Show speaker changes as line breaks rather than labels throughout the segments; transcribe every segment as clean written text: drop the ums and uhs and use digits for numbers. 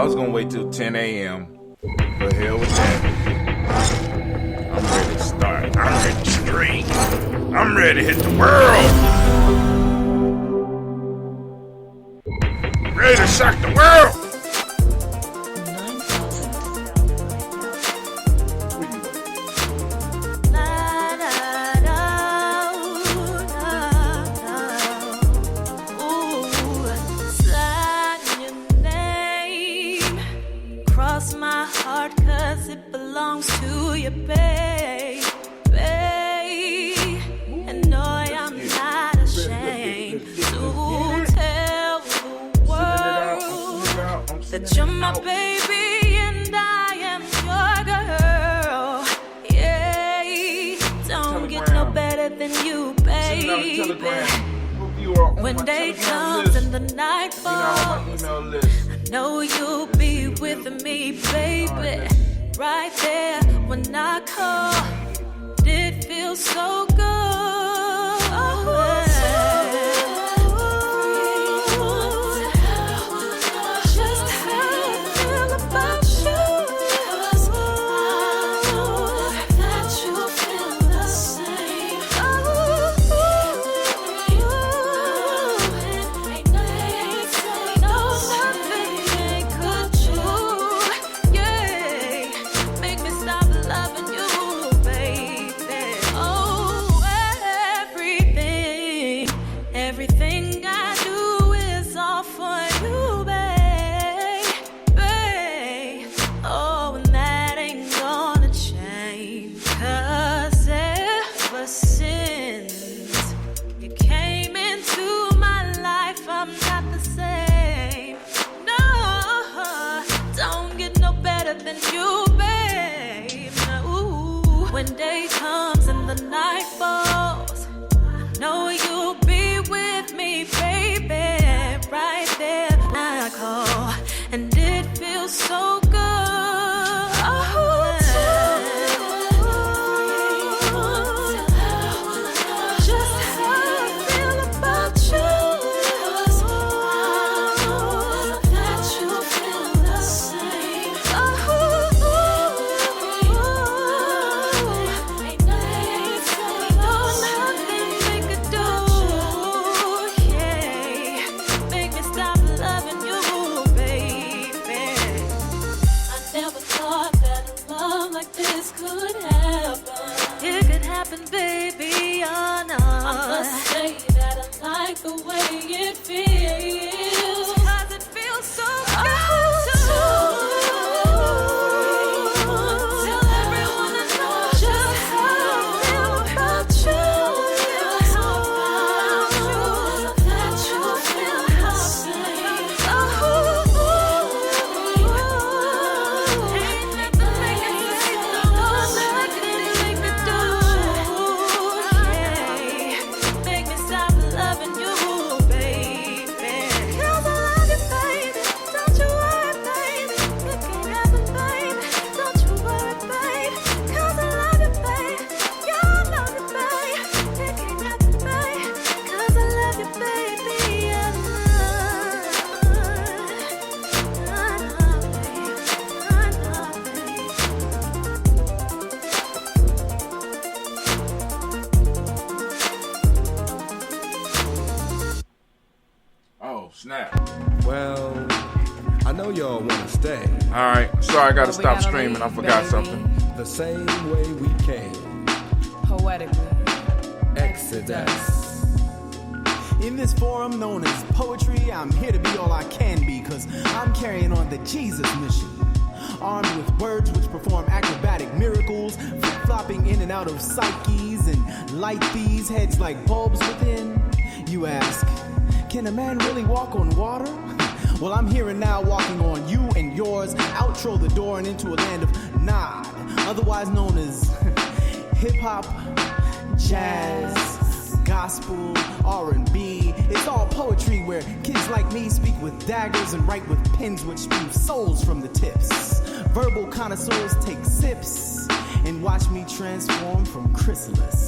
I was gonna wait till 10 a.m. But hell with that. I'm ready to start. I'm ready to stream. I'm ready to hit the world. Ready to shock the world.
That you're my baby and I am your girl. Yeah, don't get no better than you, baby. When day comes and the night falls, I know you'll be with me, baby. Right there when I call, it feels so good.
Snap.
Well, I know y'all want to stay.
Alright, sorry I gotta stop streaming. I forgot something.
The same way we came.
Poetically.
Exodus.
In this forum known as poetry, I'm here to be all I can be, cause I'm carrying on the Jesus mission. Armed with words which perform acrobatic miracles, flip-flopping in and out of psyches and light these heads like bulbs within. You ask, can a man really walk on water? Well, I'm here and now walking on you and yours, outro the door and into a land of nod, otherwise known as hip-hop, jazz, gospel, R&B. It's all poetry where kids like me speak with daggers and write with pens which spew souls from the tips. Verbal connoisseurs take sips and watch me transform from chrysalis.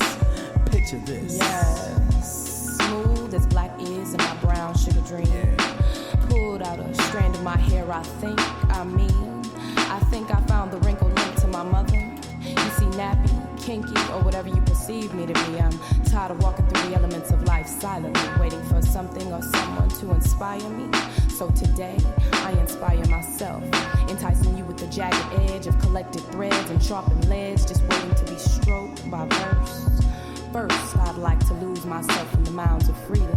Picture this.
Yes, smooth as black is in my brown sugar dream. Pulled out a strand of my hair I think I found the wrinkle linked to my mother. You see, nappy, kinky, or whatever you perceive me to be. I'm tired of walking through the elements of life silently, waiting for something or someone to inspire me. So today, I inspire myself, enticing you with the jagged edge of collected threads and sharpened ledge, just waiting to be stroked by verse. First, I'd like to lose myself in the mounds of freedom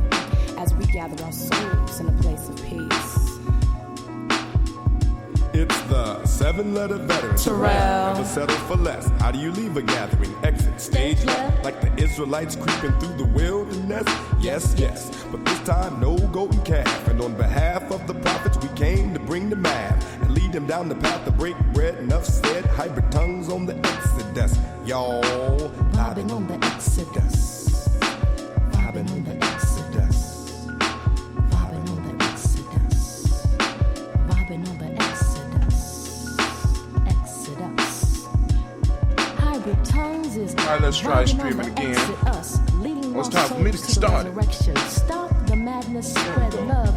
as we gather our souls in a place of peace.
It's the 7-letter veteran.
Terrell.
Never settle for less. How do you leave a gathering? Exit stage left, like the Israelites creeping through the wilderness. Yes, yes, but this time no golden calf. And on behalf of the prophets, we came to bring the math and lead them down the path to break bread. Enough said, hybrid tongues on the exodus. Y'all vibing on the exodus. Vibing on the exodus. Vibing on the exodus. Vibing on the
Alright, let's try streaming again. It's time for me to get started.
Stop the madness, spread love.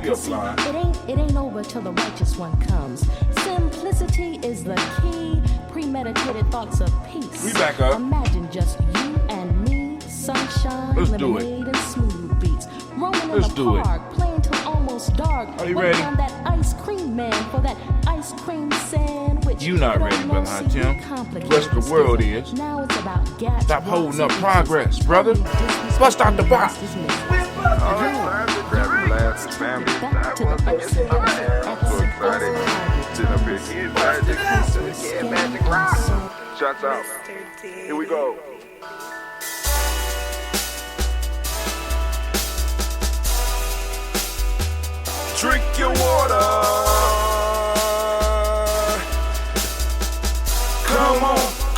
It ain't over till the righteous one comes. Simplicity is the key. Premeditated thoughts of peace.
We back up.
Imagine just you and me, sunshine,
let's do
lemonade, and smooth beats. Roaming
let's
in the
do
park, playing till almost dark.
Are you ready?
On that ice cream man for that ice cream sandwich.
You not ready, brother Tim. The rest of the world is.
Now it's about gas.
Stop holding up progress, brother. Bust out the box.
Shots out. Here we go.
Drink your water.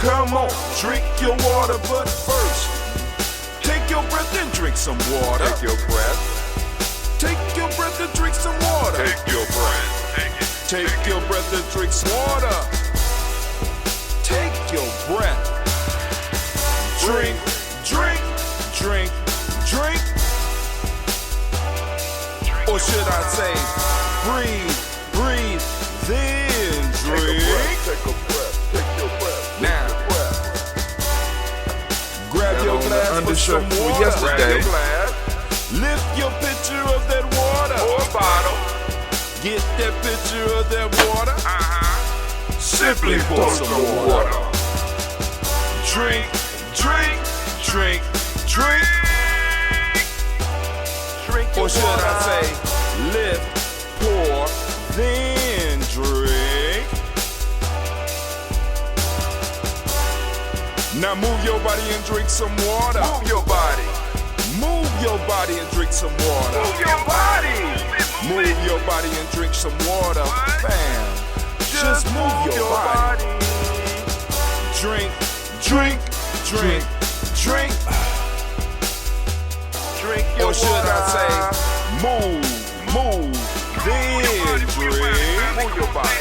Come on, drink your water, but first, take your breath and drink some water.
Take your breath.
Take your breath and drink some water.
Take your breath.
Take your breath and drink some water. Take your breath. Drink, drink, drink, drink. Or should I say, breathe, breathe, then drink.
Take a breath. Take your breath.
Now, grab your glass for some water.
Yesterday.
Lift your pitcher of that water.
Or a bottle.
Get that pitcher of that water. Simply pour some water. Drink, drink, drink, drink.
Drink your
Or should
water.
I say, lift, pour, then drink. Now move your body and drink some water.
Move your body.
Move your body and drink some water.
Move your body.
Move your body and drink some water. Bam. Just move your body. Drink, drink, drink, drink.
Drink your
Or should
water.
I say, move, then drink.
Move your body.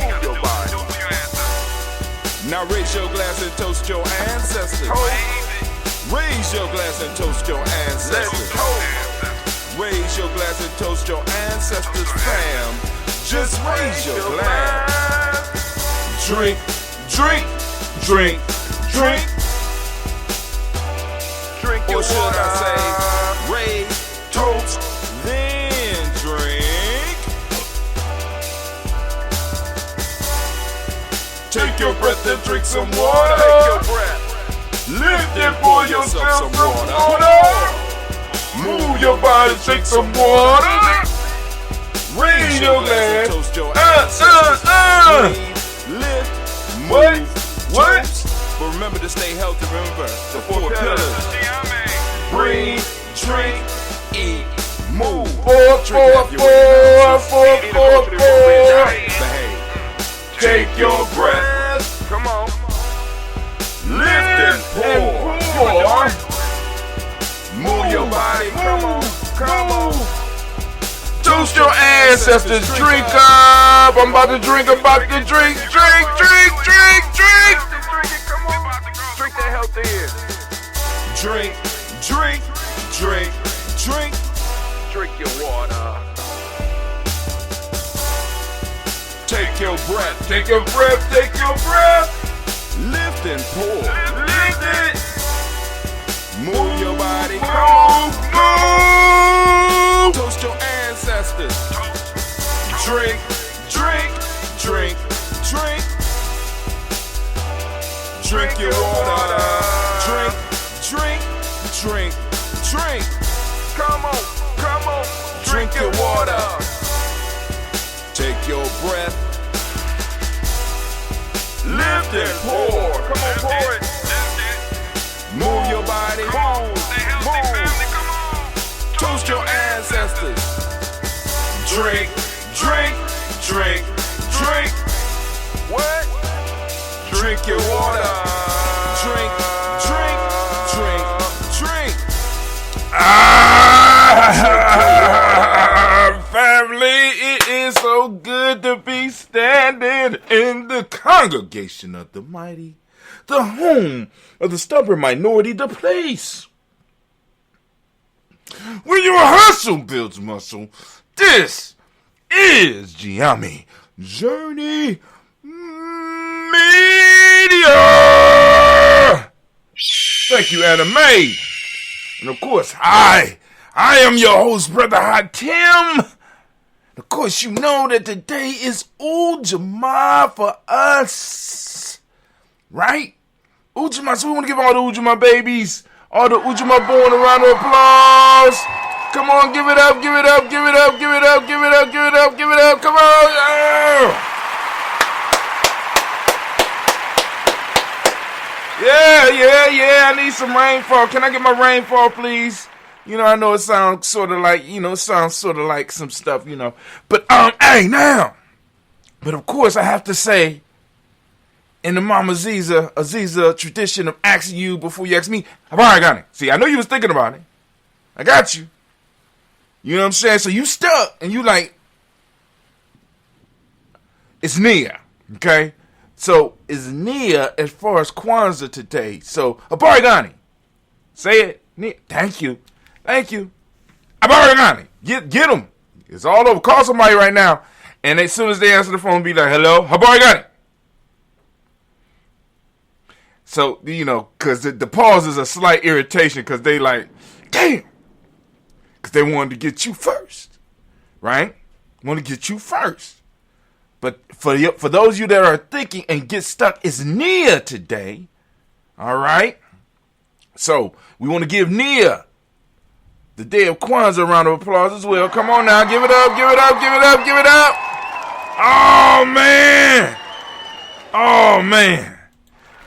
Move your body.
Now raise your glass and toast your ancestors. Raise your glass and toast your ancestors. Raise your glass and toast your ancestors, fam. Just raise your glass. Drink, drink, drink, drink.
Drink your
Or should
water.
I say, raise, toast, then drink. Take your breath and drink some water.
Take your breath.
Lift and pour yourself some water. Move your body, drink some water. Raise your glass. Toast your ancestors. Lift, move, toast. But remember to stay healthy. Remember the 4 pillars. Breathe, drink, eat, move. Behave. Take your breath.
Come on.
Lift and pour. Move your body.
Come on. Come on.
Toast your ancestors. Drink up. I'm about to drink. Drink. Drink, drink, drink.
Drink it. Come on. Drink that health in.
Drink, drink, drink, drink.
Drink your water.
your breath.
Take your breath, take your breath.
Lift and pour.
Lift it.
Move your body.
Move, move.
Toast your ancestors.
Drink, drink, drink, drink.
Drink your water. Drink, drink, drink, drink.
Come on, come on.
Drink your water. Take your breath.
Lift and pour.
Come on, pour it.
Move your body.
Stay healthy, family. Come on.
Toast your ancestors.
Drink, drink, drink, drink.
What?
Drink your water. Drink, drink, drink, drink.
Family, it is so good to be standing in the congregation of the mighty, the home of the stubborn minority, the place where your hustle builds muscle. This is Gye-Nyame Journey Media. Thank you, Anime. And of course, I am your host, Brother Hot Tim. Of course, you know that today is Ujamaa for us. Right? Ujamaa. So we want to give all the Ujamaa babies, all the Ujamaa born a round of applause. Come on, give it up, give it up, give it up, give it up, give it up, give it up, give it up. Come on. Yeah. I need some rainfall. Can I get my rainfall, please? You know, I know it sounds sort of like, some stuff, But, hey, now. But, of course, I have to say, in the Mama Aziza tradition of asking you before you ask me, I've already got it. See, I know you was thinking about it. I got you. You know what I'm saying? So you stuck, and you like, it's Nia, okay? So, it's Nia as far as Kwanzaa today. So, Abarigani. Say it. Nia. Thank you. Abarigani. Get them. It's all over. Call somebody right now. And as soon as they answer the phone, be like, hello, Abarigani. So, because the pause is a slight irritation because they like, damn. Because they wanted to get you first. Right? Want to get you first. But for those of you that are thinking and get stuck, it's Nia today. All right? So, we want to give Nia the day of Kwanzaa a round of applause as well. Come on now. Give it up, give it up, give it up, give it up. Oh, man.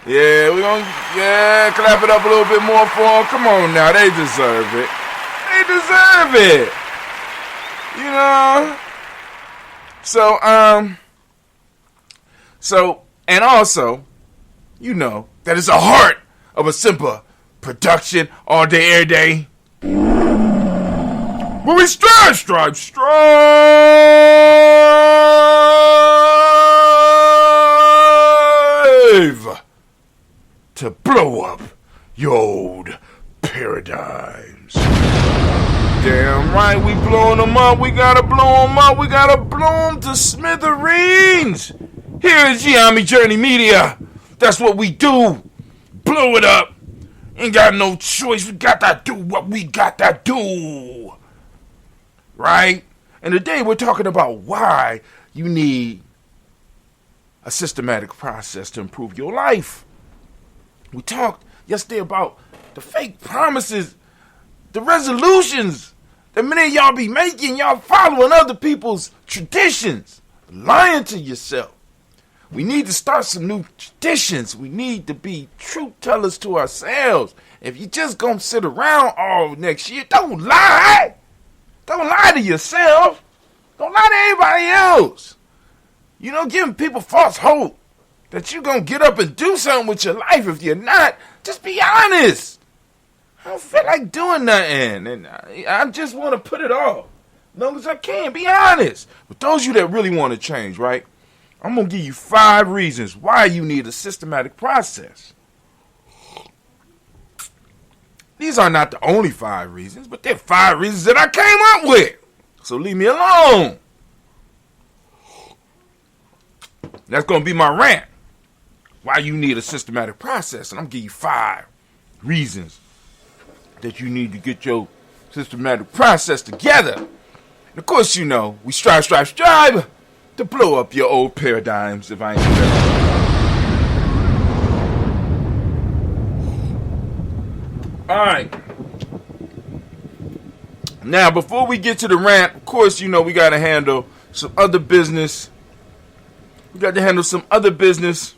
Yeah, we're going to clap it up a little bit more for them. Come on now. They deserve it. So, and also, that is the heart of a simple production all day, every day. Where we strive to blow up your old paradigms. Damn right, we blowing them up. We gotta blow them up. We gotta blow them to smithereens. Here is Gye-Nyame Journey Media. That's what we do. Blow it up. Ain't got no choice. We got to do what we got to do. Right? And today we're talking about why you need a systematic process to improve your life. We talked yesterday about the fake promises, the resolutions that many of y'all be making. Y'all following other people's traditions, lying to yourself. We need to start some new traditions. We need to be truth tellers to ourselves. If you just gonna sit around all next year, don't lie. Don't lie to yourself. Don't lie to anybody else. Giving people false hope that you're gonna get up and do something with your life. If you're not, just be honest. I don't feel like doing nothing, and I just want to put it off as long as I can. Be honest. But those of you that really want to change, right? I'm going to give you 5 reasons why you need a systematic process. These are not the only 5 reasons, but they're 5 reasons that I came up with. So leave me alone. That's going to be my rant. Why you need a systematic process. And I'm going to give you 5 reasons that you need to get your systematic process together. And of course, you know, we strive to blow up your old paradigms, if I ain't better. All right. Now, before we get to the rant, of course, you know, we got to handle some other business. We got to handle some other business.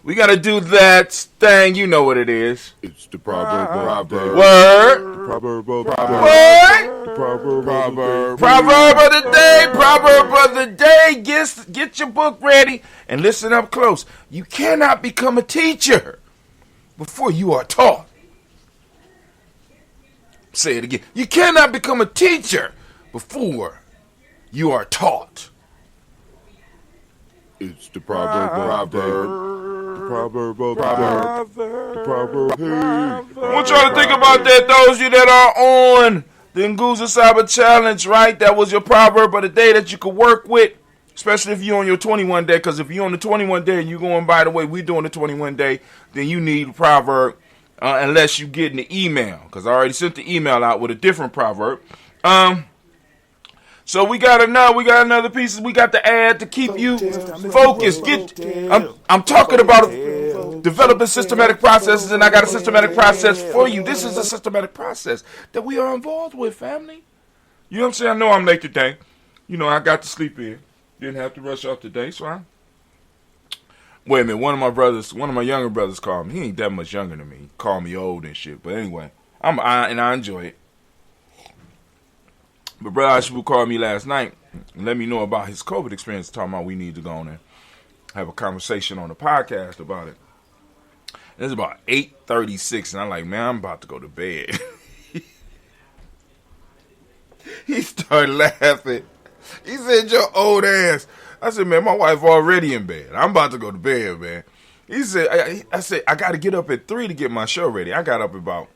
We got to do that thing. You know what it is.
It's the proverb.
Word.
The proverb.
Word.
The proverb.
Proverb of the day. Proverb of the day. Get your book ready and listen up close. You cannot become a teacher before you are taught. Say it again. You cannot become a teacher before you are taught.
It's the proverb. The proverb.
I want y'all to think about that. Those of you that are on the Nguza Cyber Challenge, right? That was your proverb of the day that you could work with, especially if you're on your 21 day. Because if you're on the 21 day and you're going, by the way, we're doing the 21 day, then you need a proverb. Unless you get an email, because I already sent the email out with a different proverb. So we got another piece. We got to add to keep you focused. I'm talking about developing systematic processes, and I got a systematic process for you. This is a systematic process that we are involved with, family. You know what I'm saying? I know I'm late today. You know, I got to sleep in. Didn't have to rush off today, so wait a minute, one of my younger brothers called me. He ain't that much younger than me. He called me old and shit. But anyway, I enjoy it. But Brother Ashibu called me last night and let me know about his COVID experience, talking about we need to go on and have a conversation on the podcast about it. And it's about 8:36, and I'm like, man, I'm about to go to bed. He started laughing. He said, your old ass. I said, man, my wife already in bed. I'm about to go to bed, man. He said, I said, I got to get up at 3 to get my show ready. I got up about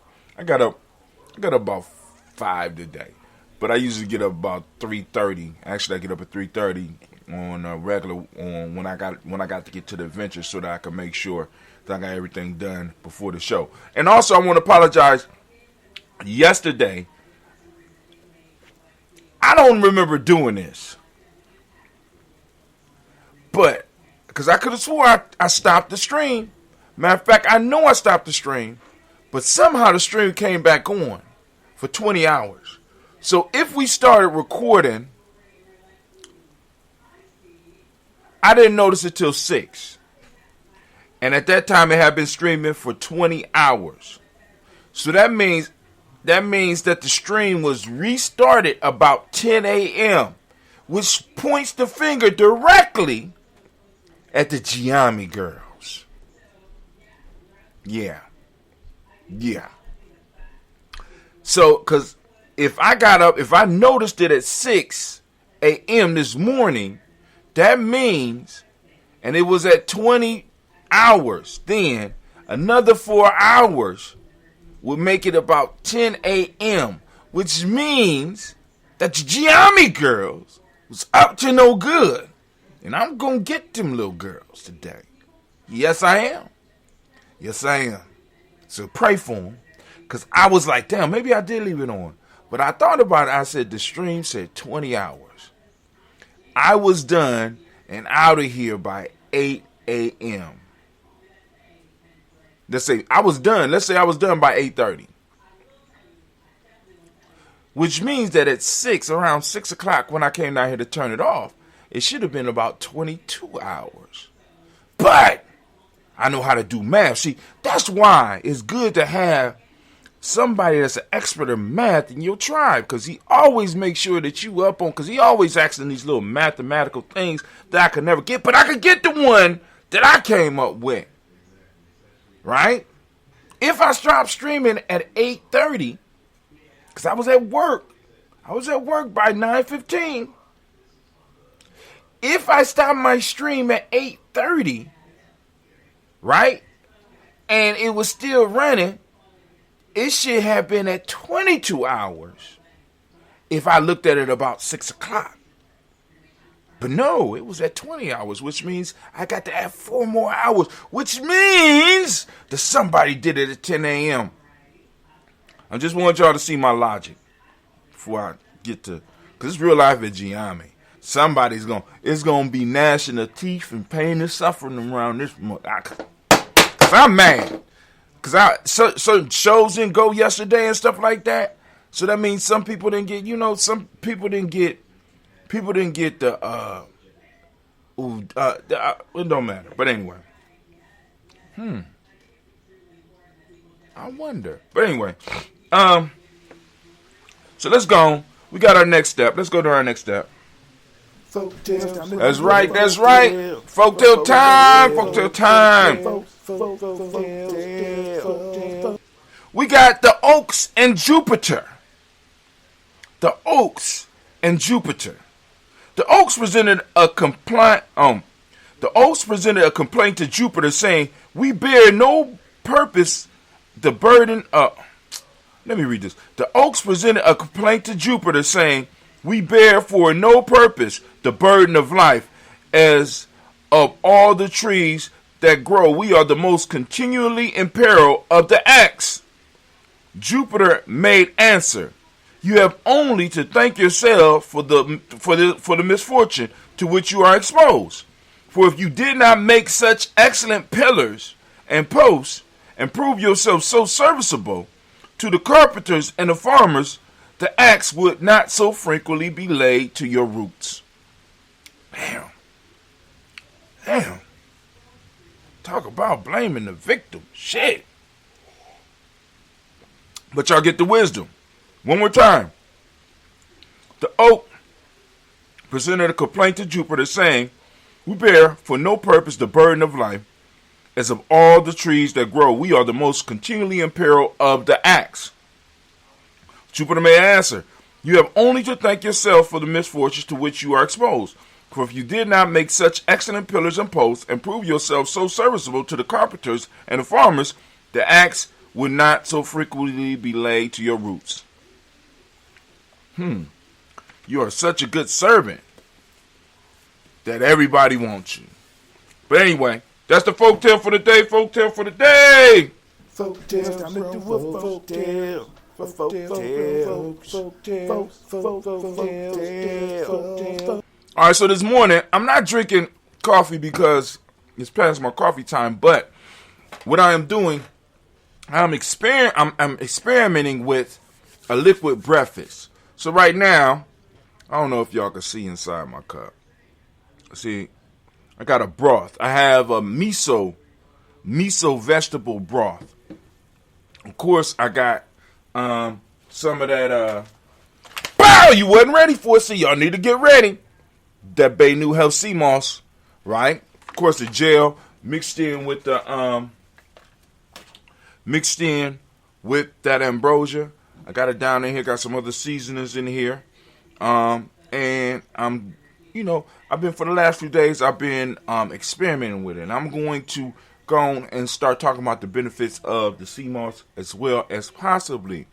5 today. But I usually get up about 3:30. Actually, I get up at 3:30 on regular when I got to get to the adventure so that I can make sure that I got everything done before the show. And also, I want to apologize. Yesterday, I don't remember doing this. But, because I could have swore I stopped the stream. Matter of fact, I know I stopped the stream. But somehow the stream came back on for 20 hours. So if we started recording, I didn't notice it till 6. And at that time, it had been streaming for 20 hours. So that means that the stream was restarted about 10 a.m., which points the finger directly at the Gye-Nyame girls. Yeah. So, because if I noticed it at 6 a.m. this morning, that means, and it was at 20 hours, then another 4 hours would make it about 10 a.m., which means that the Gye-Nyame girls was up to no good. And I'm going to get them little girls today. Yes, I am. So pray for them. Because I was like, damn, maybe I did leave it on. But I thought about it. I said, the stream said 20 hours. I was done and out of here by 8 a.m. Let's say I was done by 8:30. Which means that at around 6 o'clock when I came down here to turn it off, it should have been about 22 hours. But I know how to do math. See, that's why it's good to have somebody that's an expert in math in your tribe, because he always makes sure that you up on, because he always asking these little mathematical things that I could never get, but I could get the one that I came up with. Right? If I stopped streaming at 8:30, because I was at work by 9:15. If I stopped my stream at 8:30, right, and it was still running, it should have been at 22 hours if I looked at it about 6 o'clock. But no, it was at 20 hours, which means I got to add 4 more hours, which means that somebody did it at 10 a.m. I just want y'all to see my logic before I get to, because it's real life at Gye-Nyame. It's going to be gnashing of teeth and pain and suffering around this month. Because I'm mad. Because certain shows didn't go yesterday and stuff like that. So that means some people didn't get, some people didn't get the, it don't matter. But anyway. I wonder. But anyway. So let's go. We got our next step. Let's go to our next step. That's right. Folktale time. We got the Oaks and Jupiter. The Oaks and Jupiter. The Oaks presented a complaint. The Oaks presented a complaint to Jupiter, saying, "We bear no purpose the burden of." Let me read this. The Oaks presented a complaint to Jupiter, saying, "We bear for no purpose the burden of life, as of all the trees that grow, we are the most continually in peril of the axe." Jupiter made answer, "You have only to thank yourself for the misfortune to which you are exposed. For if you did not make such excellent pillars and posts, and prove yourself so serviceable to the carpenters and the farmers, the axe would not so frequently be laid to your roots." Damn. Talk about blaming the victim. Shit. But y'all get the wisdom. One more time. The oak presented a complaint to Jupiter, saying, "We bear for no purpose the burden of life, as of all the trees that grow, we are the most continually in peril of the axe." Jupiter may answer, "You have only to thank yourself for the misfortunes to which you are exposed. For if you did not make such excellent pillars and posts, and prove yourself so serviceable to the carpenters and the farmers, the axe would not so frequently be laid to your roots." You are such a good servant that everybody wants you. But anyway, that's the folktale for the day. Folktale for the day. All right, so this morning I'm not drinking coffee because it's past my coffee time. But what I am doing, I'm experimenting with a liquid breakfast. So right now, I don't know if y'all can see inside my cup. See, I got a broth. I have a miso vegetable broth. Of course, I got some of that. Bow! You wasn't ready for it, so y'all need to get ready. That Bay New Health sea moss, right? Of course, the gel mixed in with that ambrosia. I got it down in here. Got some other seasonings in here, and I'm, I've been for the last few days. I've been experimenting with it. And I'm going to go on and start talking about the benefits of the sea moss, as well as possibly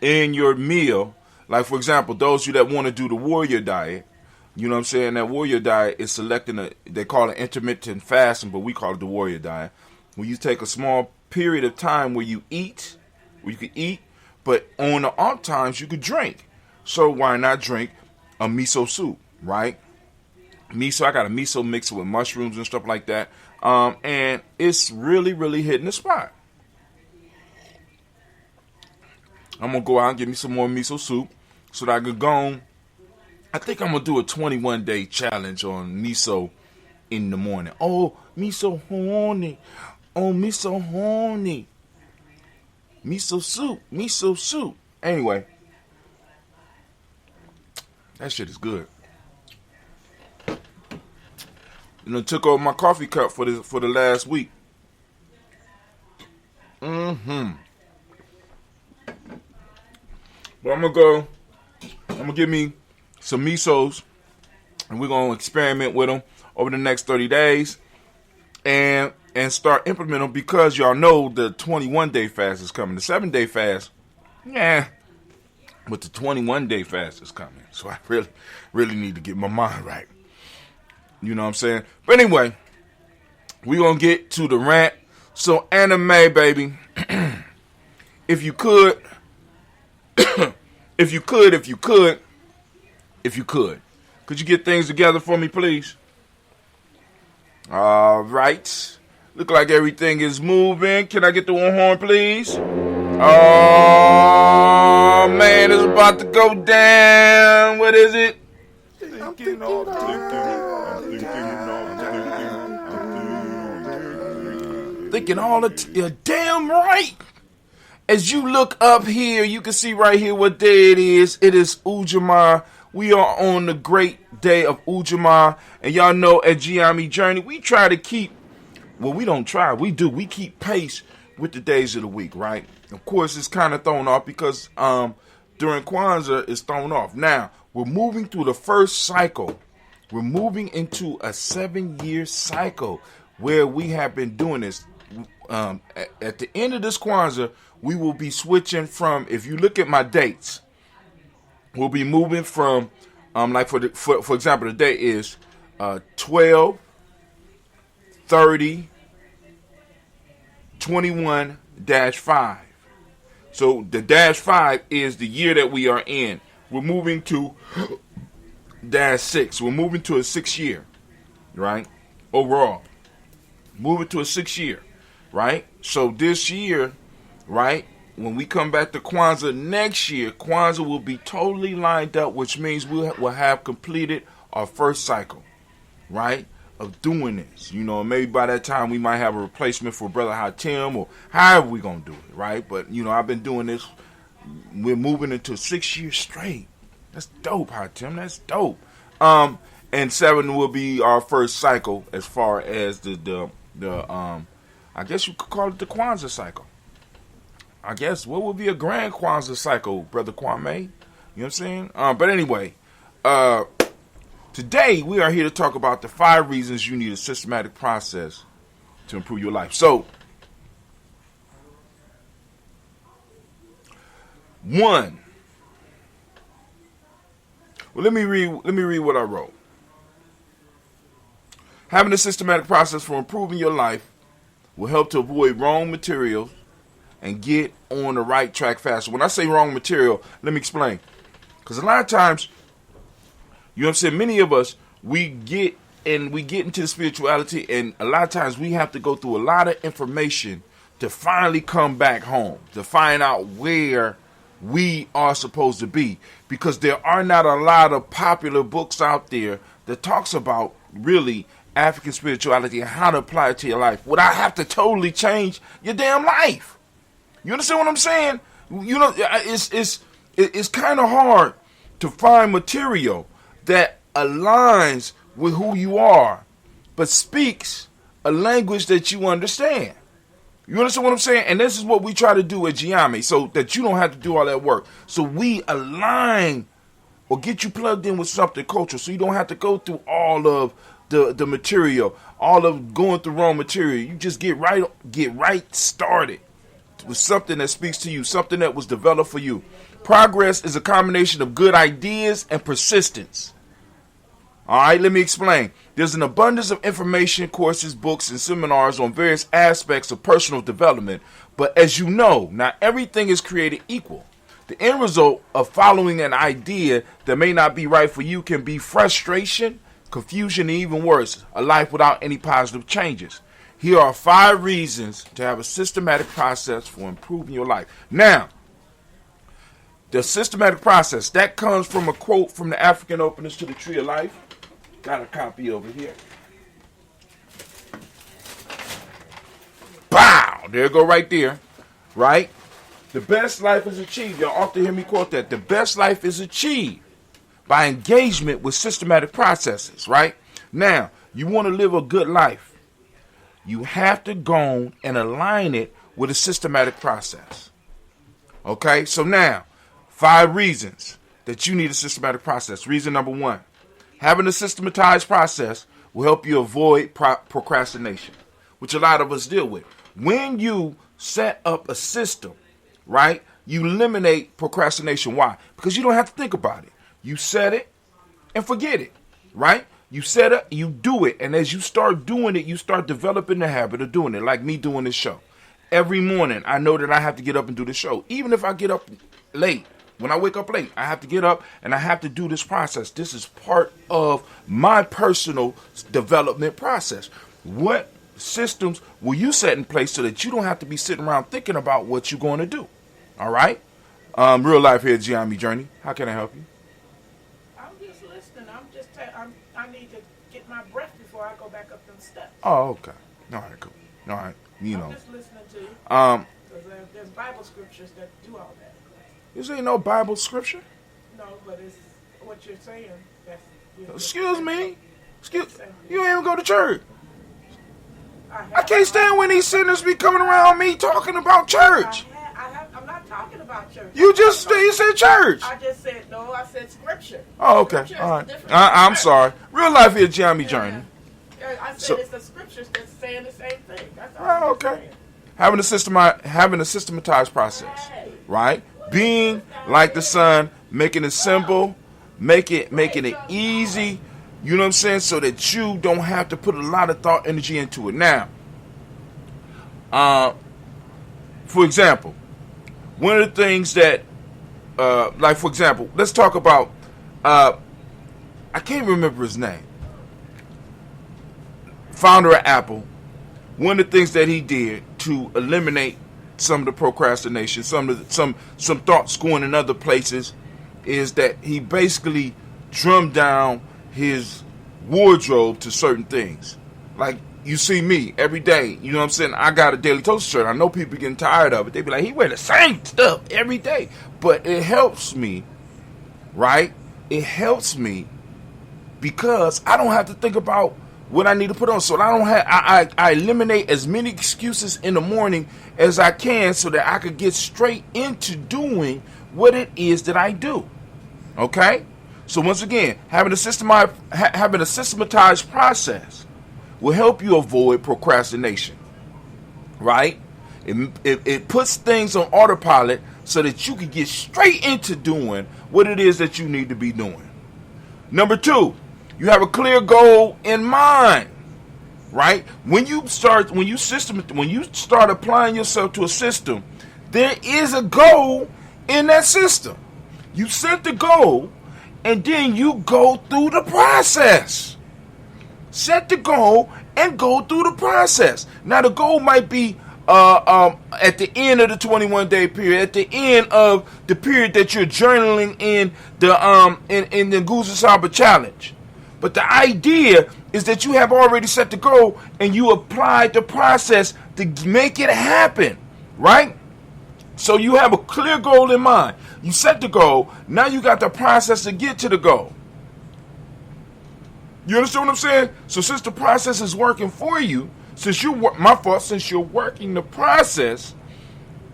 in your meal. Like, for example, those of you that want to do the warrior diet, you know what I'm saying? That warrior diet is selecting they call it intermittent fasting, but we call it the warrior diet. Where you take a small period of time where you can eat, but on the off times you could drink. So why not drink a miso soup, right? Miso, I got a miso mix with mushrooms and stuff like that. And it's really, really hitting the spot. I'm going to go out and get me some more miso soup so that I can go on. I think I'm going to do a 21-day challenge on miso in the morning. Oh, miso horny. Oh, miso horny. Miso soup. Anyway, that shit is good. Took over my coffee cup for the last week. But I'm gonna get me some misos, and we're gonna experiment with them over the next 30 days, and start implementing them, because y'all know the 21-day fast is coming. The 7-day fast, But the 21-day fast is coming. So I really need to get my mind right. You know what I'm saying? But anyway, we're going to get to the rant. So anime, baby, if you could, could you get things together for me, please? All right. Look like everything is moving. Can I get the one horn, please? Oh, man, it's about to go down. What is it? Thinking all the you're damn right. As you look up here, you can see right here what day it is. It is Ujamaa. We are on the great day of Ujamaa. And y'all know at Gye-Nyame Journey, we try to keep, well, we don't try, we do. We keep pace with the days of the week, right? Of course, it's kind of thrown off because during Kwanzaa, it's thrown off. Now, we're moving through the first cycle. We're moving into a 7-year cycle where we have been doing this. At the end of this Kwanzaa, we will be switching from, if you look at my dates, we'll be moving from, like for example, the date is 12, 30, 21-5. So the -5 is the year that we are in. We're moving to -6. We're moving to a 6-year, right? Overall, moving to a 6-year, right? So this year, right, when we come back to Kwanzaa next year, Kwanzaa will be totally lined up, which means we'll have completed our first cycle, right, of doing this. You know, maybe by that time we might have a replacement for Brother Hatim or however we're going to do it, right? But, you know, I've been doing this. We're moving into 6 years straight. That's dope, Hatim. That's dope. And 7 will be our first cycle as far as the I guess you could call it the Kwanzaa cycle. I guess what would be a grand Kwanzaa cycle, Brother Kwame? You know what I'm saying? But anyway, today we are here to talk about the 5 reasons you need a systematic process to improve your life. So, 1. Well, let me read what I wrote. Having a systematic process for improving your life will help to avoid wrong materials and get on the right track faster. When I say wrong material, let me explain. Because a lot of times, you know what I'm saying, many of us, we get into spirituality, and a lot of times we have to go through a lot of information to finally come back home, to find out where we are supposed to be. Because there are not a lot of popular books out there that talks about really African spirituality and how to apply it to your life without have to totally change your damn life. You understand what I'm saying? You know, it's kind of hard to find material that aligns with who you are, but speaks a language that you understand. You understand what I'm saying? And this is what we try to do at Gye-Nyame, so that you don't have to do all that work. So we align or get you plugged in with something cultural, so you don't have to go through all of the material, all of going through wrong material. You just get right started with something that speaks to you, something that was developed for you. Progress is a combination of good ideas and persistence. All right, let me explain. There's an abundance of information, courses, books, and seminars on various aspects of personal development. But as you know, not everything is created equal. The end result of following an idea that may not be right for you can be frustration, confusion, and even worse, a life without any positive changes. Here are 5 reasons to have a systematic process for improving your life. Now, the systematic process, that comes from a quote from the African Openers to the Tree of Life. Got a copy over here. Bow! There you go right there. Right? The best life is achieved. Y'all often hear me quote that. The best life is achieved by engagement with systematic processes, right? Now, you want to live a good life. You have to go and align it with a systematic process. Okay? So now, 5 reasons that you need a systematic process. Reason number 1. Having a systematized process will help you avoid procrastination, which a lot of us deal with. When you set up a system, right, You eliminate procrastination. Why? Because you don't have to think about it. You set it and forget it, right? You set it, you do it, and as you start doing it, you start developing the habit of doing it, like me doing this show. Every morning, I know that I have to get up and do the show. Even if I get up late, when I wake up late, I have to get up and I have to do this process. This is part of my personal development process. What systems will you set in place so that you don't have to be sitting around thinking about what you're going to do? All right? Real life here at Gye-Nyame Journey. How can I help you?
I'm just listening. I need to get my breath before I go back up them steps.
Oh, okay. All right, cool. All right.
I'm just listening to you. Because there's Bible scriptures that do all that.
This ain't no Bible scripture.
No, but it's what you're saying.
Excuse me. You ain't even go to church. I can't stand when these sinners be coming around me talking about church.
I'm not talking about church.
You said church.
I just said, no, I said scripture.
Oh, okay. All right. I'm sorry. Real life here at Gye-Nyame Journey.
I said it's the scriptures that's saying the same thing. That's all.
Oh, okay. Having a systematized process, right? Being like the Son, making it simple, making it easy. You know what I'm saying? So that you don't have to put a lot of thought, energy into it. Now, for example, one of the things that, like for example, let's talk about, I can't remember his name. Founder of Apple. One of the things that he did to eliminate some of the procrastination, some thoughts going in other places, is that he basically drummed down his wardrobe to certain things. Like, you see me every day, you know what I'm saying? I got a Daily Toast shirt. I know people getting tired of it. They be like, he wear the same stuff every day. But it helps me, right? It helps me because I don't have to think about what I need to put on. So I eliminate as many excuses in the morning as I can so that I could get straight into doing what it is that I do. Okay? So once again, having a systematized process will help you avoid procrastination, right? It puts things on autopilot so that you can get straight into doing what it is that you need to be doing. Number 2, you have a clear goal in mind, right? When you start applying yourself to a system, there is a goal in that system. You set the goal, and then you go through the process. Set the goal and go through the process. Now, the goal might be at the end of the 21-day period, at the end of the period that you're journaling in the Nguzo Saba challenge. But the idea is that you have already set the goal and you applied the process to make it happen, right? So you have a clear goal in mind. You set the goal. Now you got the process to get to the goal. You understand what I'm saying? So since the process is working for you, since you're working the process,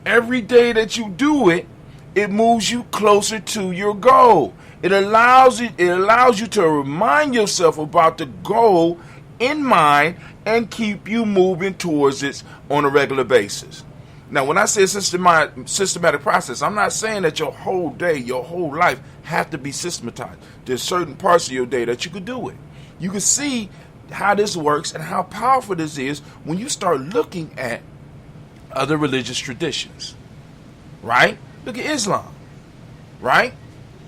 every day that you do it, it moves you closer to your goal. It allows you to remind yourself about the goal in mind and keep you moving towards it on a regular basis. Now, when I say systematic process, I'm not saying that your whole day, your whole life have to be systematized. There's certain parts of your day that you could do it. You can see how this works and how powerful this is when you start looking at other religious traditions, right? Look at Islam, right?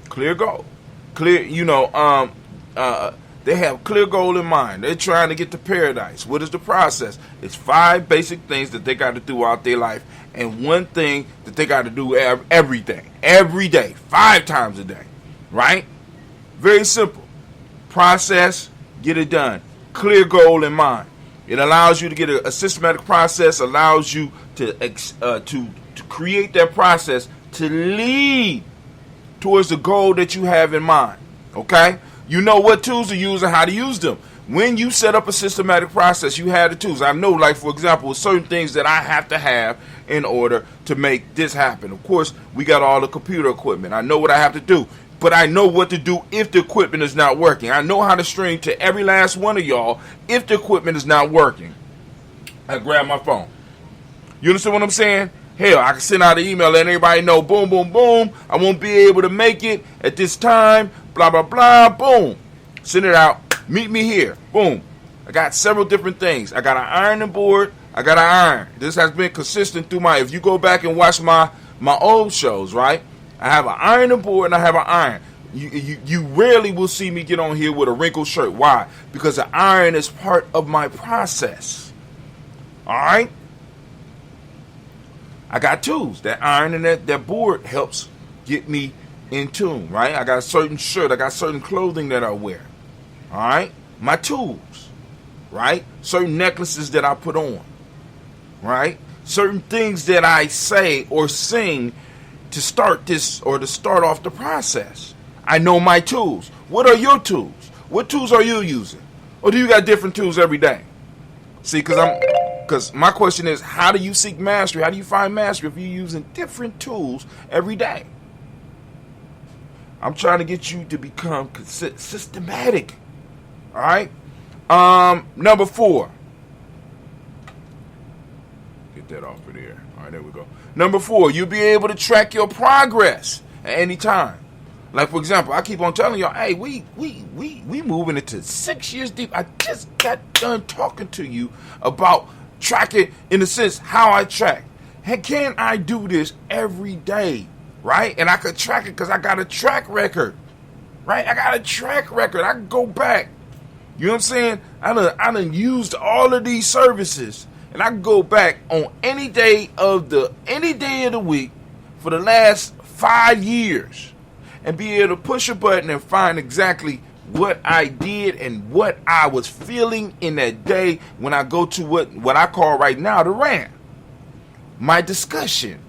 Clear goal. They have clear goal in mind. They're trying to get to paradise. What is the process? It's 5 basic things that they got to do out their life, and one thing that they got to do every day, 5 times a day, right? Very simple. Process, get it done. Clear goal in mind. It allows you to get a systematic process, allows you to create that process to lead towards the goal that you have in mind. Okay? You know what tools to use and how to use them. When you set up a systematic process, you have the tools. I know, like, for example, certain things that I have to have in order to make this happen. Of course, we got all the computer equipment. I know what I have to do. But I know what to do if the equipment is not working. I know how to stream to every last one of y'all if the equipment is not working. I grab my phone. You understand what I'm saying? Hell, I can send out an email letting everybody know, boom, boom, boom, I won't be able to make it at this time, blah, blah, blah, boom. Send it out. Meet me here. Boom. I got several different things. I got an ironing board. I got an iron. This has been consistent through if you go back and watch my old shows, right? I have an ironing board and I have an iron. You rarely will see me get on here with a wrinkled shirt. Why? Because the iron is part of my process. All right? I got tools. That iron and that board helps get me in tune, right? I got a certain shirt. I got certain clothing that I wear. All right? My tools, right? Certain necklaces that I put on, right? Certain things that I say or sing to start this or to start off the process. I know my tools. What are your tools? What tools are you using? Or do you got different tools every day? See, because my question is, how do you seek mastery? How do you find mastery if you're using different tools every day? I'm trying to get you to become systematic. All right? Number 4. Get that off of there. All right, there we go. Number 4, you'll be able to track your progress at any time. Like, for example, I keep on telling y'all, hey, we moving into 6 years deep. I just got done talking to you about tracking, in a sense, how I track. And can I do this every day, right? And I could track it because I got a track record, right? I got a track record. I can go back. You know what I'm saying? I done used all of these services, and I can go back on any day of the week for the last 5 years. And be able to push a button and find exactly what I did and what I was feeling in that day when I go to what I call right now the rant. My discussion.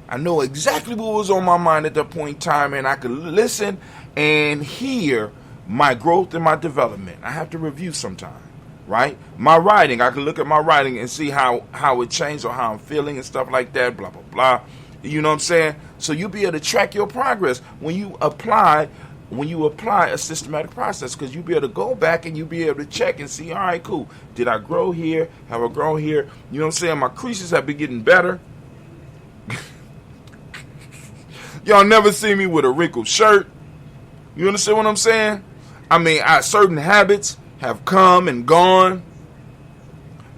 I know exactly what was on my mind at that point in time, and I could listen and hear my growth and my development. I have to review sometime, right? My writing, I can look at my writing and see how it changed or how I'm feeling and stuff like that, blah, blah, blah. You know what I'm saying? So you'll be able to track your progress when you apply a systematic process, because you'll be able to go back and you'll be able to check and see, all right, cool. Did I grow here? Have I grown here? You know what I'm saying? My creases have been getting better. Y'all never see me with a wrinkled shirt. You understand what I'm saying? I mean, certain habits have come and gone.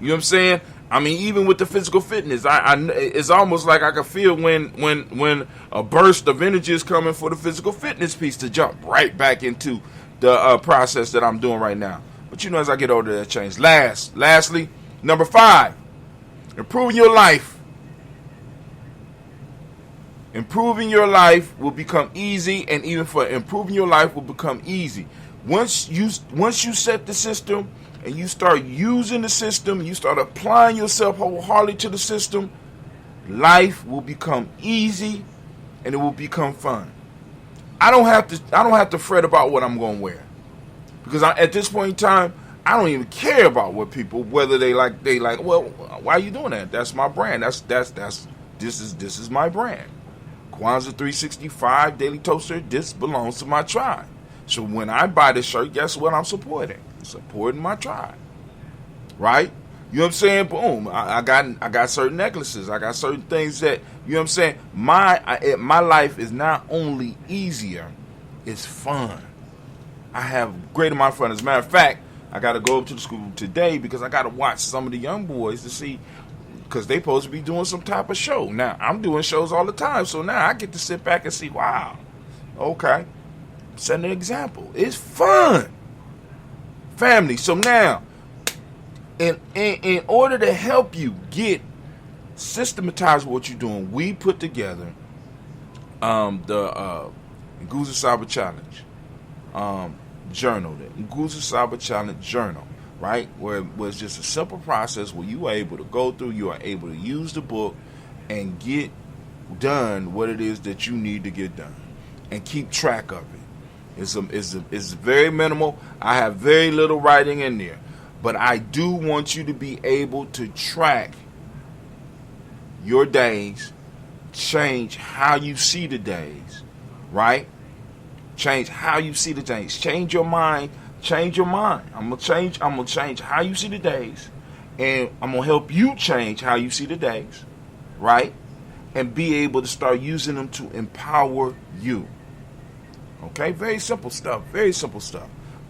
You know what I'm saying? I mean, even with the physical fitness, it's almost like I can feel when a burst of energy is coming for the physical fitness piece to jump right back into the process that I'm doing right now. But you know, as I get older, that changes. Lastly, number 5, improving your life. Improving your life will become easy, and even for improving your life will become easy. Once you set the system and you start using the system, you start applying yourself wholeheartedly to the system, life will become easy and it will become fun. I don't have to fret about what I'm going to wear, because at this point in time, I don't even care about what people, whether they like. Well, why are you doing that? That's my brand. This is my brand. Kwanzaa 365 Daily Toaster. This belongs to my tribe. So when I buy this shirt, guess what I'm supporting? I'm supporting my tribe, right? You know what I'm saying? Boom. I got certain necklaces. I got certain things that, you know what I'm saying? My life is not only easier, it's fun. I have a great amount of fun. As a matter of fact, I got to go up to the school today because I got to watch some of the young boys to see, because they supposed to be doing some type of show. Now, I'm doing shows all the time, so now I get to sit back and see, wow, okay, setting an example. It's fun. Family. So now, in order to help you get systematize what you're doing, we put together the Nguza Saba Challenge journal, the Nguza Saba Challenge journal, right? Where it was just a simple process where you are able to go through, you are able to use the book and get done what it is that you need to get done, and keep track of it. It's very minimal. I have very little writing in there, but I do want you to be able to track your days, change how you see the days, right? Change how you see the days. Change your mind. Change your mind. I'm gonna change how you see the days, and I'm gonna help you change how you see the days, right? And be able to start using them to empower you. Okay, very simple stuff,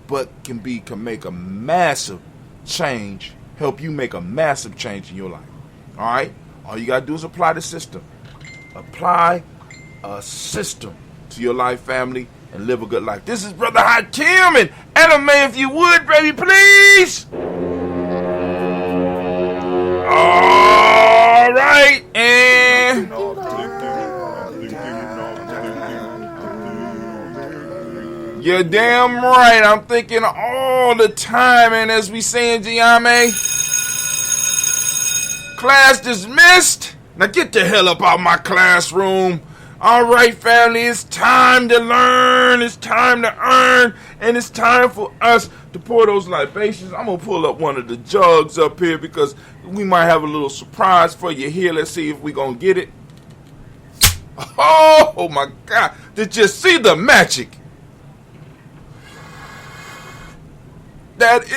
but can make a massive change, help you make a massive change in your life. All right, all you gotta do is apply the system. Apply a system to your life, family, and live a good life. This is Brother Hakim, and anime, if you would, baby, please. All right, and you're damn right. I'm thinking all the time, and as we say in Gye-Nyame, class dismissed. Now get the hell up out my classroom. All right, family, it's time to learn, it's time to earn, and it's time for us to pour those libations. I'm going to pull up one of the jugs up here because we might have a little surprise for you here. Let's see if we're going to get it. Oh, my God. Did you see the magic? That's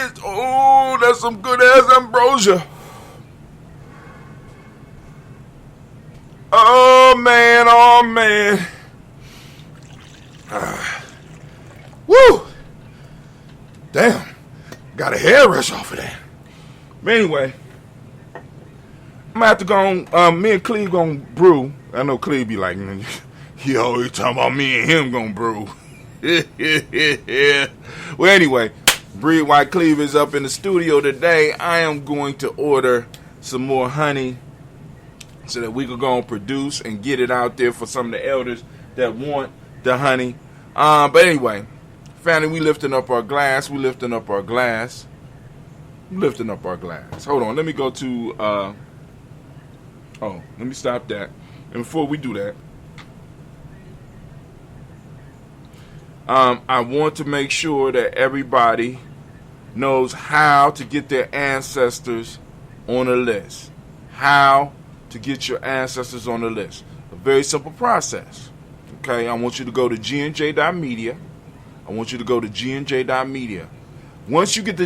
some good-ass ambrosia. Oh, man. Woo! Damn. Got a hair rush off of that. But anyway, I'm going to have to go on. Me and Cleve going to brew. I know Cleve be like, yo, you talking about me and him going to brew. Well, anyway, while Cleve is up in the studio today, I am going to order some more honey, so that we could go and produce and get it out there for some of the elders that want the honey. But anyway, family, we lifting up our glass. Hold on, let me go to, let me stop that. And before we do that, I want to make sure that everybody knows how to get their ancestors on a list. How to get your ancestors on the list. A very simple process. Okay, I want you to go to gnj.media. Once you get to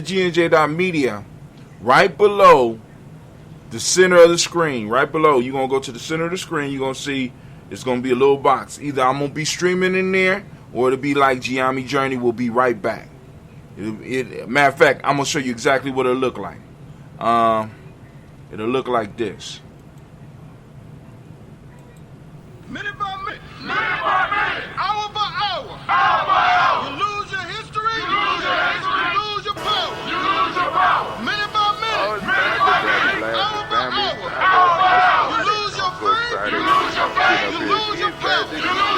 gnj.media, right below the center of the screen, you're going to go to the center of the screen, you're going to see it's going to be a little box. Either I'm going to be streaming in there, or it'll be like Gye-Nyame Journey will be right back. Matter of fact, I'm going to show you exactly what it'll look like. It'll look like this.
Minute by minute, hour by hour, you lose your history, you lose your power, minute by minute, hour by hour, you lose your faith, you lose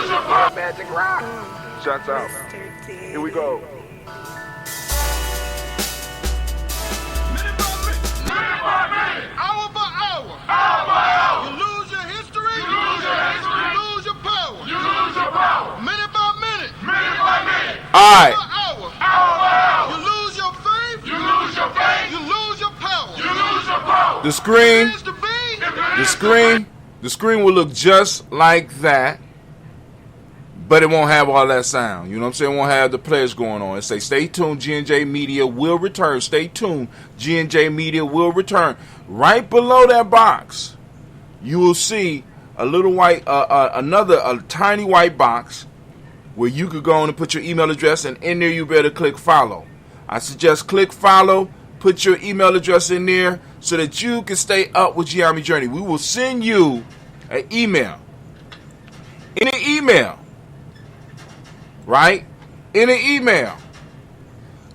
your power,
Magic rock.
Shots out. Here we go.
minute by minute, hour by hour, you lose your history, you lose your power, minute by minute,
All right.
hour, you lose your faith, you lose your power,
The screen,
is to be,
the screen will look just like that, but it won't have all that sound. You know what I'm saying? It won't have the players going on. It say, stay tuned, G&J Media will return. Stay tuned, G&J Media will return. Right below that box, you will see a little white, a tiny white box where you could go on and put your email address, and in there you better click follow. I suggest click follow, put your email address in there so that you can stay up with Gye-Nyame Journey. We will send you an email. In an email, right? In an email,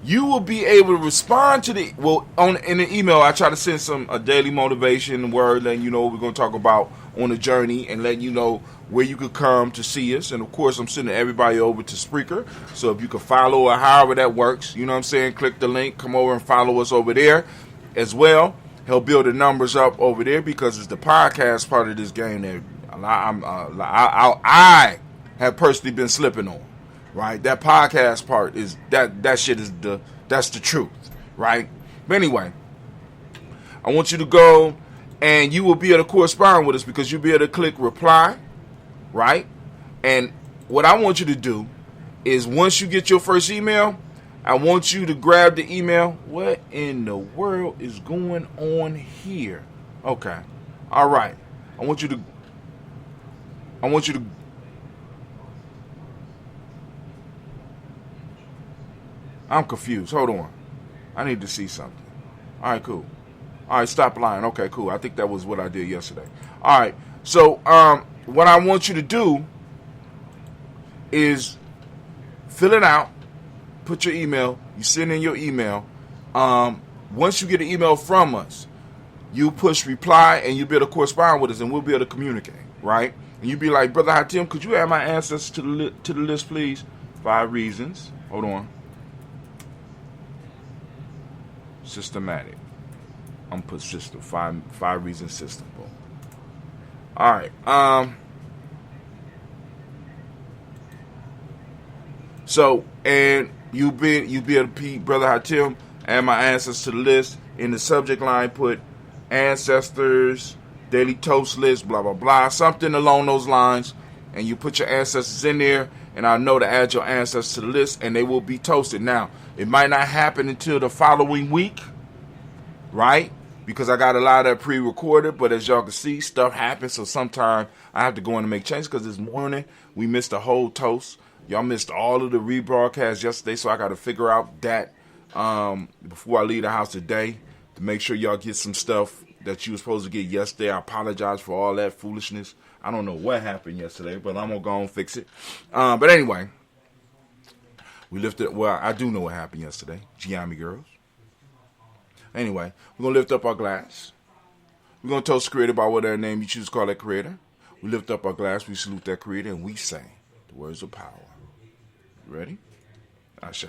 you will be able to respond to in the email. I try to send a daily motivation word, letting you know what we're going to talk about on the journey, and letting you know where you could come to see us. And of course, I'm sending everybody over to Spreaker, so if you can follow or however that works, you know what I'm saying, click the link, come over and follow us over there as well. Help build the numbers up over there, because it's the podcast part of this game that I have personally been slipping on. Right, that podcast part is that shit is that's the truth, right? But anyway, I want you to go, and you will be able to correspond with us, because you'll be able to click reply, right? And what I want you to do is, once you get your first email, I want you to grab the email. What in the world is going on here? Okay, all right. I want you to I'm confused. Hold on. I need to see something. All right, cool. All right, stop lying. Okay, cool. I think that was what I did yesterday. All right. So, what I want you to do is fill it out. Put your email. You send in your email. Once you get an email from us, you push reply and you'll be able to correspond with us and we'll be able to communicate, right? And you'll be like, Brother Hatim, could you add my ancestors to the list, please? 5 reasons. Hold on. Systematic. I'm gonna put system. Five reasons system. Boom. All right. So, and you be able to Brother Hatim, add my ancestors to the list. In the subject line, put ancestors, daily toast list, blah, blah, blah, something along those lines. And you put your ancestors in there, and I know to add your ancestors to the list, and they will be toasted. Now, it might not happen until the following week, right? Because I got a lot of that pre-recorded, but as y'all can see, stuff happens, so sometimes I have to go in and make changes, because this morning we missed a whole toast. Y'all missed all of the rebroadcasts yesterday, so I got to figure out that before I leave the house today to make sure y'all get some stuff that you were supposed to get yesterday. I apologize for all that foolishness. I don't know what happened yesterday, but I'm going to go and fix it. But anyway, I do know what happened yesterday. Gye-Nyame girls. Anyway, we're going to lift up our glass. We're going to toast the creator by whatever name you choose to call that creator. We lift up our glass, we salute that creator, and we say the words of power. You ready? Ashe.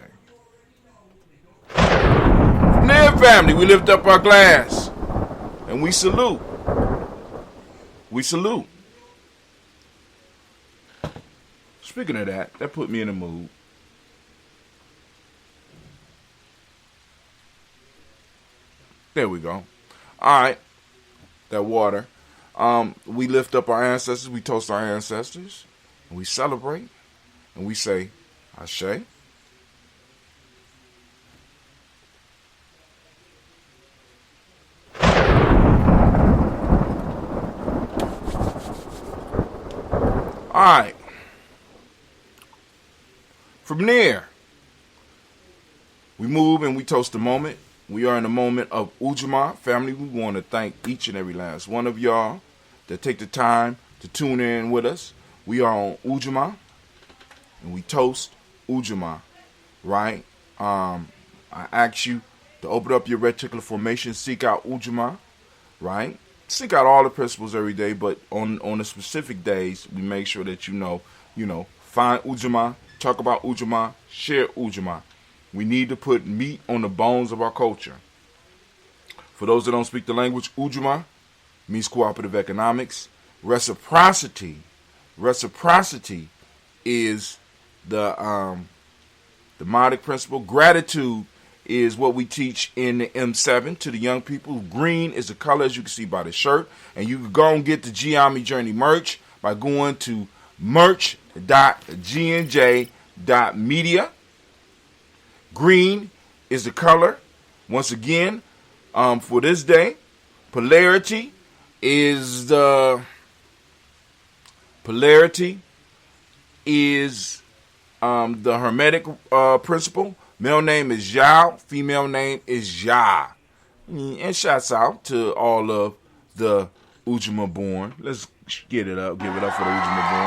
From there, family, we lift up our glass, and we salute. We salute. Speaking of that put me in the mood. There we go. All right. That water. We lift up our ancestors. We toast our ancestors. And we celebrate. And we say, Ashe. All right. From there, we move and we toast the moment. We are in the moment of Ujamaa. Family, we want to thank each and every last one of y'all that take the time to tune in with us. We are on Ujamaa, and we toast Ujamaa, right? I ask you to open up your reticular formation, seek out Ujamaa, right? Seek out all the principles every day, but on the specific days, we make sure that you know, find Ujamaa, talk about Ujamaa, share Ujamaa. We need to put meat on the bones of our culture. For those that don't speak the language, Ujamaa means cooperative economics. Reciprocity is the demonic principle. Gratitude is what we teach in the M7 to the young people. Green is the color, as you can see by the shirt. And you can go and get the Gye-Nyame Journey merch by going to merch.gnj.media. Green is the color. Once again, for this day, polarity is the Hermetic principle. Male name is Yao, female name is Ya. And shouts out to all of the Ujamaa born. Let's give it up for the Ujamaa born.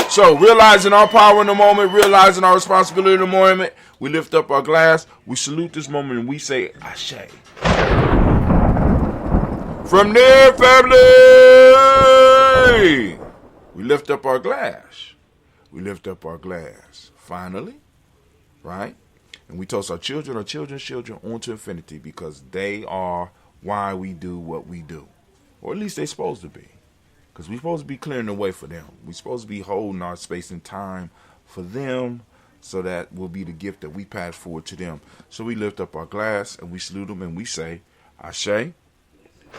So, realizing our power in the moment, realizing our responsibility in the moment, we lift up our glass, we salute this moment, and we say, Ashe. From there, family, we lift up our glass. We lift up our glass. Finally, right? And we toast our children's children onto infinity, because they are why we do what we do. Or at least they're supposed to be. Because we're supposed to be clearing the way for them. We're supposed to be holding our space and time for them, so that will be the gift that we pass forward to them. So we lift up our glass and we salute them and we say, Ashe.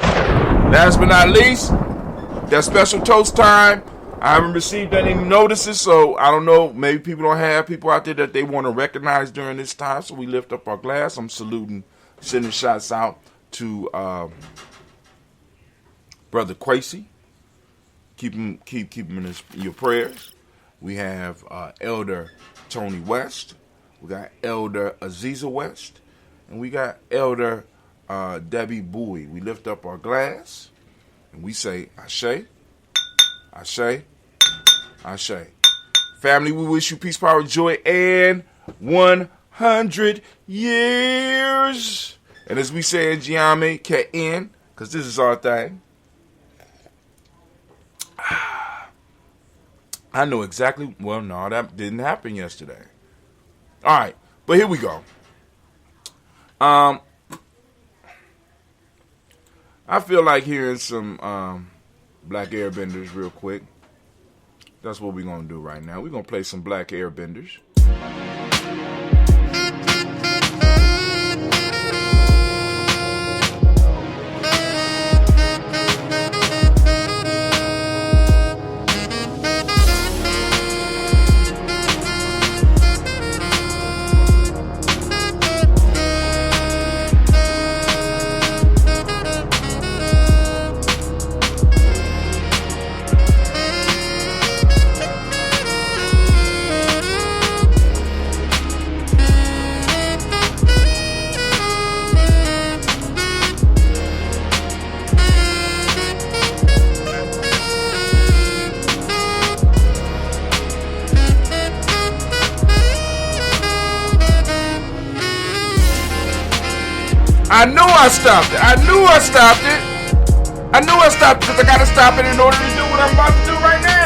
Last but not least, that special toast time. I haven't received any notices, so I don't know. Maybe people don't have people out there that they want to recognize during this time. So we lift up our glass. I'm saluting, sending shots out to Brother Quasey. Keep him in your prayers. We have Elder Tony West. We got Elder Aziza West. And we got Elder Debbie Bowie. We lift up our glass and we say, Ashe, Ashe, Ashe. Family, we wish you peace, power, joy, and 100 years. And as we say in Gye-Nyame, K-N, because this is our thing. I know exactly. Well, no, that didn't happen yesterday. All right, but here we go. I feel like hearing some Black Airbenders real quick. That's what we're going to do right now. We're going to play some Black Airbenders. I knew I stopped it. I knew I stopped it because I got to stop it in order to do what I'm about to do right now.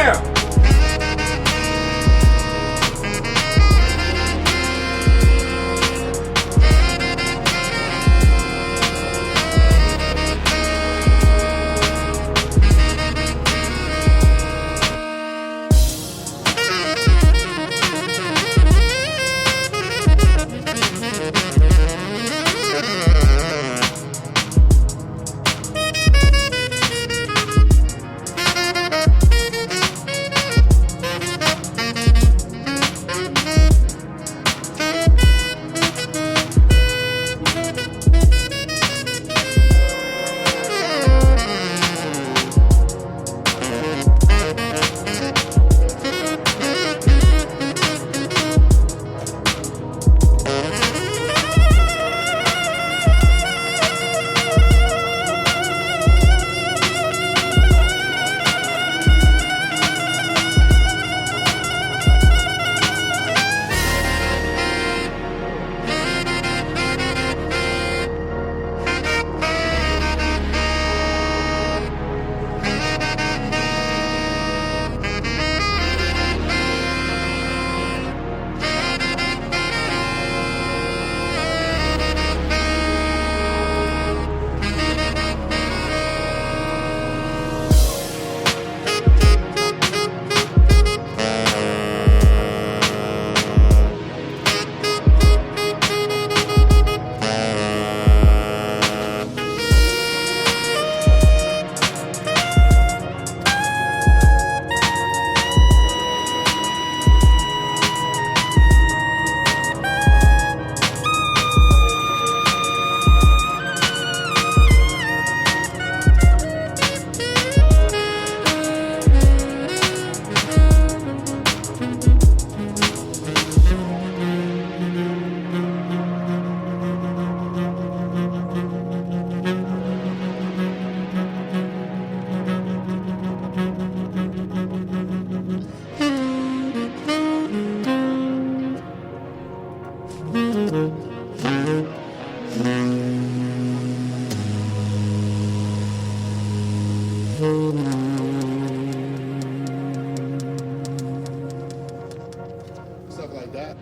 Stuff like that.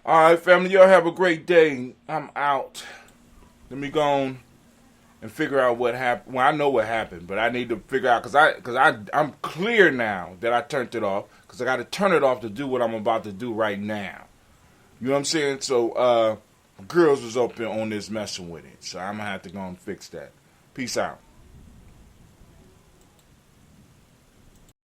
All right, family, y'all have a great day. I'm out. Let me go on and figure out what happened. Well, I know what happened, but I need to figure out because I'm clear now that I turned it off because I got to turn it off to do what I'm about to do right now. You know what I'm saying? So, girls was up on this messing with it, so I'm gonna have to go and fix that. Peace out.